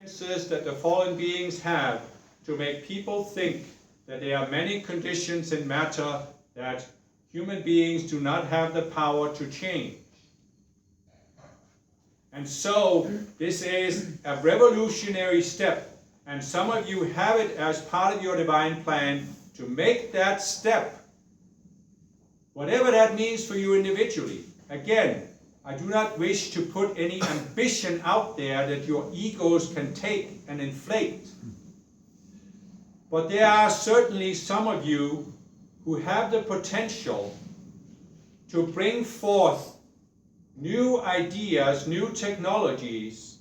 that the fallen beings have to make people think that there are many conditions in matter that human beings do not have the power to change. And so this is a revolutionary step, and some of you have it as part of your divine plan to make that step, whatever that means for you individually. Again, I do not wish to put any ambition out there that your egos can take and inflate. But there are certainly some of you who have the potential to bring forth new ideas, new technologies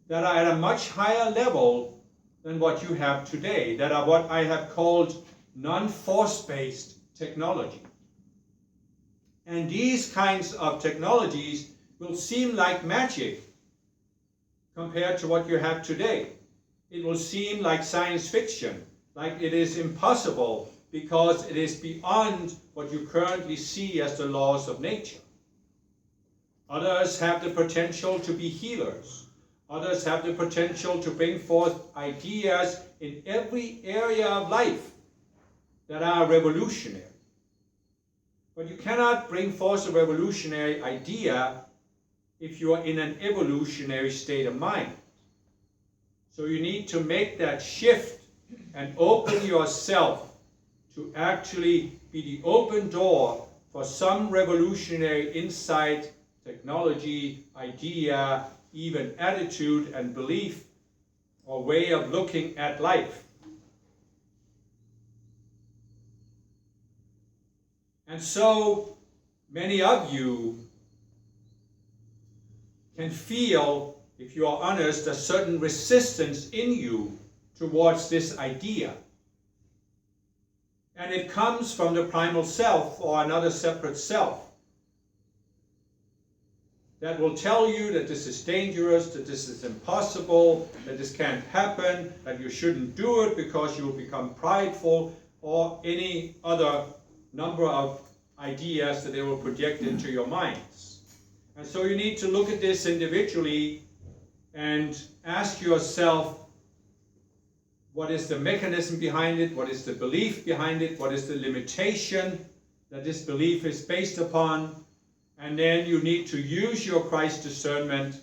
that are at a much higher level than what you have today, that are what I have called non-force-based technology. And these kinds of technologies will seem like magic compared to what you have today. It will seem like science fiction, like it is impossible because it is beyond what you currently see as the laws of nature. Others have the potential to be healers. Others have the potential to bring forth ideas in every area of life that are revolutionary. But you cannot bring forth a revolutionary idea if you are in an evolutionary state of mind. So you need to make that shift and open yourself to actually be the open door for some revolutionary insight, technology, idea, even attitude and belief or way of looking at life. And so many of you can feel, if you are honest, a certain resistance in you towards this idea. And it comes from the primal self or another separate self that will tell you that this is dangerous, that this is impossible, that this can't happen, that you shouldn't do it because you will become prideful, or any other number of ideas that they will project into your minds. And so you need to look at this individually and ask yourself, what is the mechanism behind it? What is the belief behind it? What is the limitation that this belief is based upon? And then you need to use your Christ discernment.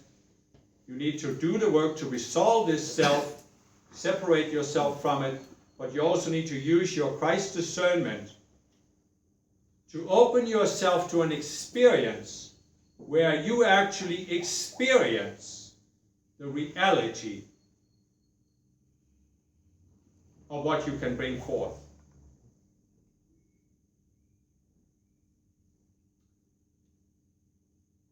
You need to do the work to resolve this self, separate yourself from it, but you also need to use your Christ discernment to open yourself to an experience where you actually experience the reality of what you can bring forth.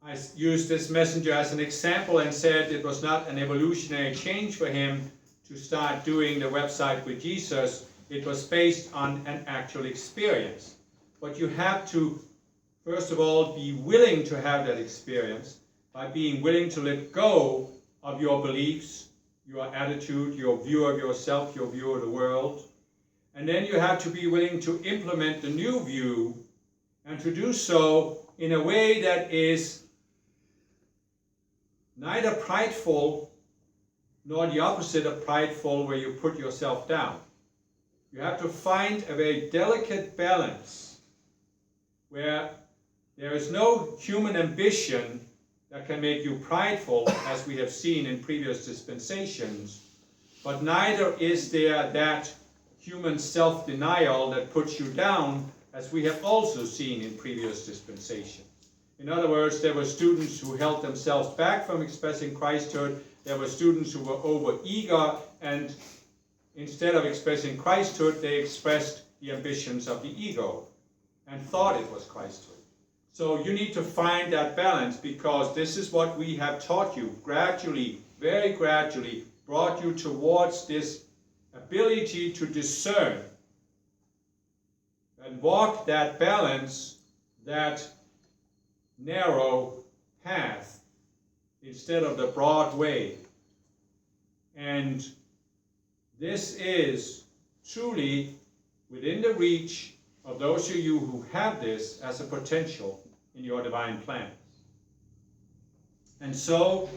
I used this messenger as an example and said it was not an evolutionary change for him to start doing the website with Jesus. It was based on an actual experience. But you have to, first of all, be willing to have that experience by being willing to let go of your beliefs, your attitude, your view of yourself, your view of the world. And then you have to be willing to implement the new view and to do so in a way that is neither prideful nor the opposite of prideful, where you put yourself down. You have to find a very delicate balance where there is no human ambition that can make you prideful, as we have seen in previous dispensations, but neither is there that human self-denial that puts you down, as we have also seen in previous dispensations. In other words, there were students who held themselves back from expressing Christhood. There were students who were over-eager, and instead of expressing Christhood, they expressed the ambitions of the ego and thought it was Christhood. So you need to find that balance, because this is what we have taught you gradually, very gradually, brought you towards this ability to discern and walk that balance, that narrow path instead of the broad way. And this is truly within the reach of those of you who have this as a potential in your divine plans. And so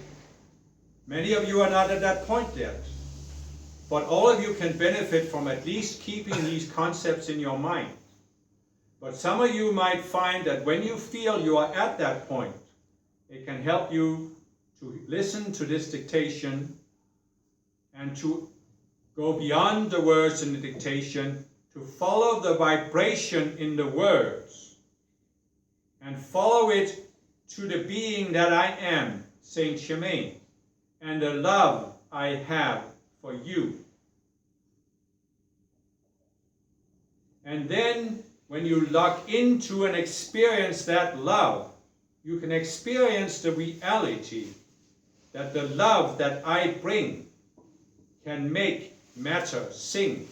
Many of you are not at that point yet. But all of you can benefit from at least keeping these concepts in your mind. But some of you might find that when you feel you are at that point, it can help you to listen to this dictation and to go beyond the words in the dictation, to follow the vibration in the words and follow it to the being that I am, Saint Germain, and the love I have for you. And then when you lock into and experience that love, you can experience the reality that the love that I bring can make matter sing.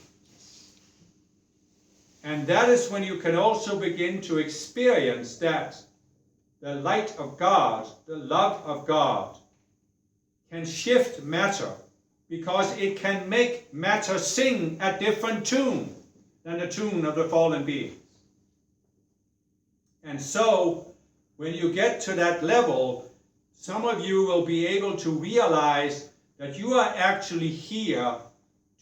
And that is when you can also begin to experience that the light of God, the love of God, can shift matter, because it can make matter sing a different tune than the tune of the fallen beings. And so, when you get to that level, some of you will be able to realize that you are actually here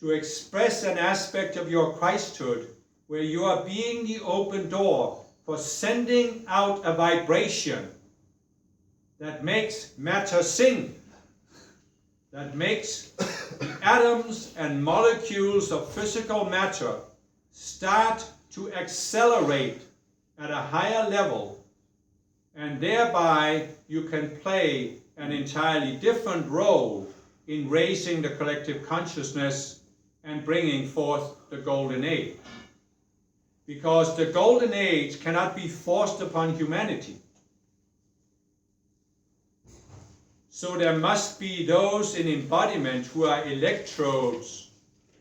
to express an aspect of your Christhood where you are being the open door for sending out a vibration that makes matter sing, that makes the atoms and molecules of physical matter start to accelerate at a higher level, and thereby you can play an entirely different role in raising the collective consciousness and bringing forth the golden age. Because the golden age cannot be forced upon humanity. So there must be those in embodiment who are electrodes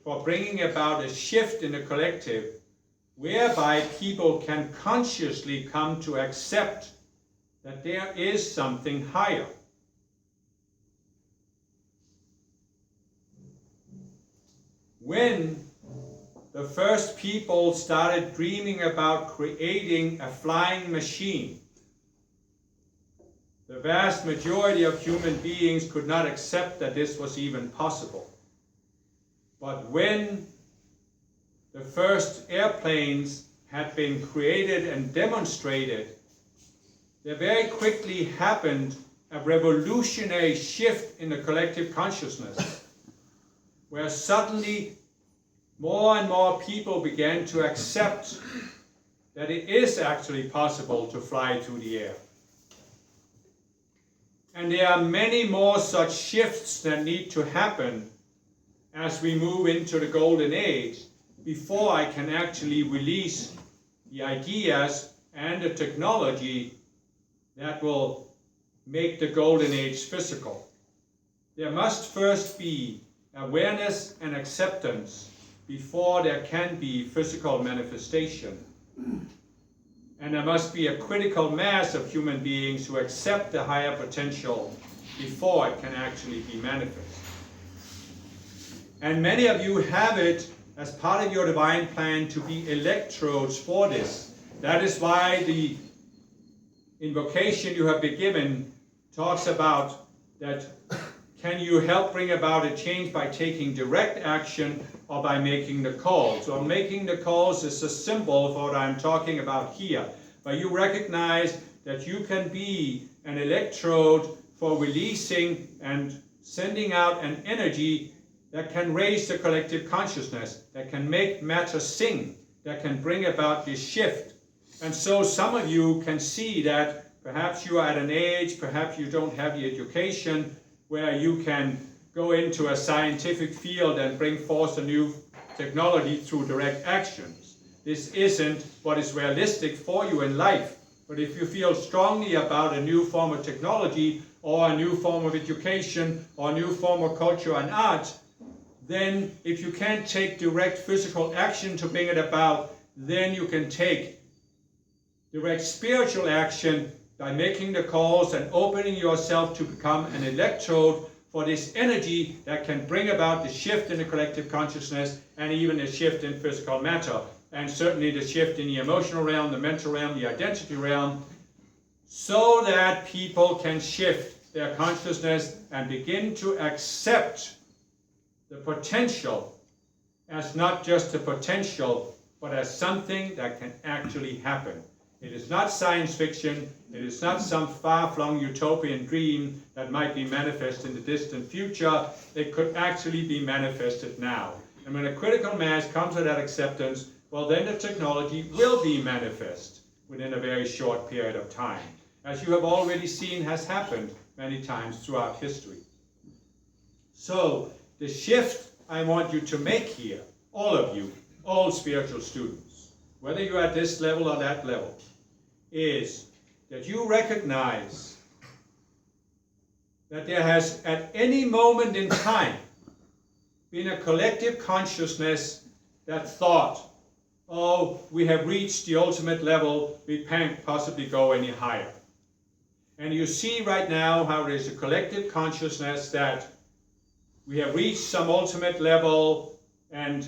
for bringing about a shift in the collective, whereby people can consciously come to accept that there is something higher. When the first people started dreaming about creating a flying machine, the vast majority of human beings could not accept that this was even possible. But when the first airplanes had been created and demonstrated, there very quickly happened a revolutionary shift in the collective consciousness, where suddenly more and more people began to accept that it is actually possible to fly through the air. And there are many more such shifts that need to happen as we move into the golden age before I can actually release the ideas and the technology that will make the golden age physical. There must first be awareness and acceptance before there can be physical manifestation. And there must be a critical mass of human beings who accept the higher potential before it can actually be manifest. And many of you have it as part of your divine plan to be electrodes for this. That is why the invocation you have been given talks about that. Can you help bring about a change by taking direct action or by making the calls? So making the calls is a symbol for what I'm talking about here. But you recognize that you can be an electrode for releasing and sending out an energy that can raise the collective consciousness, that can make matter sing, that can bring about this shift. And so some of you can see that perhaps you are at an age, perhaps you don't have the education, where you can go into a scientific field and bring forth a new technology through direct actions. This isn't what is realistic for you in life. But if you feel strongly about a new form of technology or a new form of education or a new form of culture and art, then if you can't take direct physical action to bring it about, then you can take direct spiritual action by making the calls and opening yourself to become an electrode for this energy that can bring about the shift in the collective consciousness and even a shift in physical matter, and certainly the shift in the emotional realm, the mental realm, the identity realm, so that people can shift their consciousness and begin to accept the potential as not just a potential, but as something that can actually happen. It is not science fiction. It is not some far-flung utopian dream that might be manifest in the distant future. It could actually be manifested now. And when a critical mass comes to that acceptance, well, then the technology will be manifest within a very short period of time, as you have already seen has happened many times throughout history. So the shift I want you to make here, all of you, all spiritual students, whether you're at this level or that level, is that you recognize that there has at any moment in time been a collective consciousness that thought, oh, we have reached the ultimate level, we can't possibly go any higher. And you see right now how there's a collective consciousness that we have reached some ultimate level, and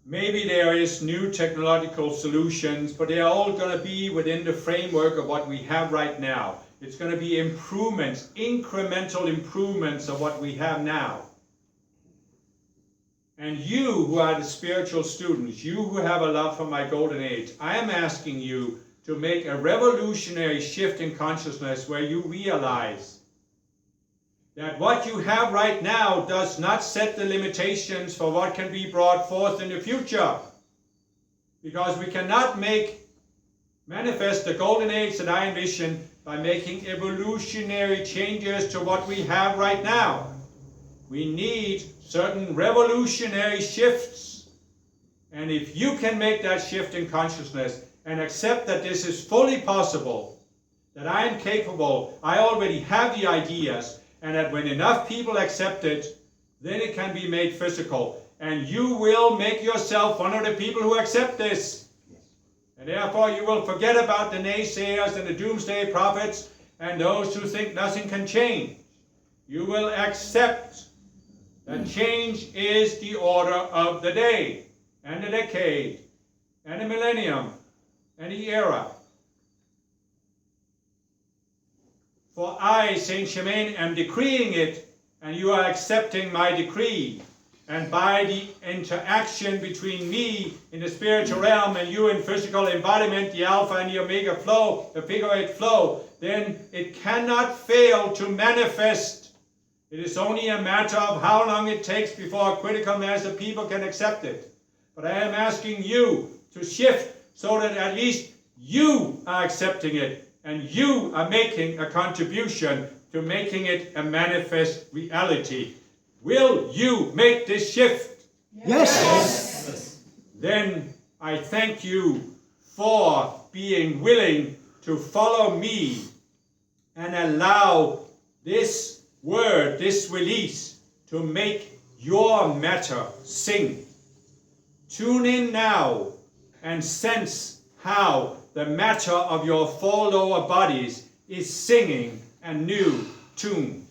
maybe there is new technological solutions, but they are all going to be within the framework of what we have right now. It's going to be improvements, incremental improvements of what we have now. And you who are the spiritual students, you who have a love for my golden age, I am asking you to make a revolutionary shift in consciousness where you realize that what you have right now does not set the limitations for what can be brought forth in the future. Because we cannot manifest the golden age that I envision by making evolutionary changes to what we have right now. We need certain revolutionary shifts. And if you can make that shift in consciousness and accept that this is fully possible, that I am capable, I already have the ideas, and that when enough people accept it, then it can be made physical. And you will make yourself one of the people who accept this. And therefore you will forget about the naysayers and the doomsday prophets and those who think nothing can change. You will accept that change is the order of the day, and the decade, and the millennium, and the era. For I, Saint Germain, am decreeing it, and you are accepting my decree. And by the interaction between me in the spiritual realm and you in physical embodiment, the alpha and the omega flow, the figure eight flow, then it cannot fail to manifest. It is only a matter of how long it takes before a critical mass of people can accept it. But I am asking you to shift so that at least you are accepting it and you are making a contribution to making it a manifest reality. Will you make this shift? Yes. Then I thank you for being willing to follow me and allow this word, this release, to make your matter sing. Tune in now and sense how the matter of your four lower bodies is singing a new tune.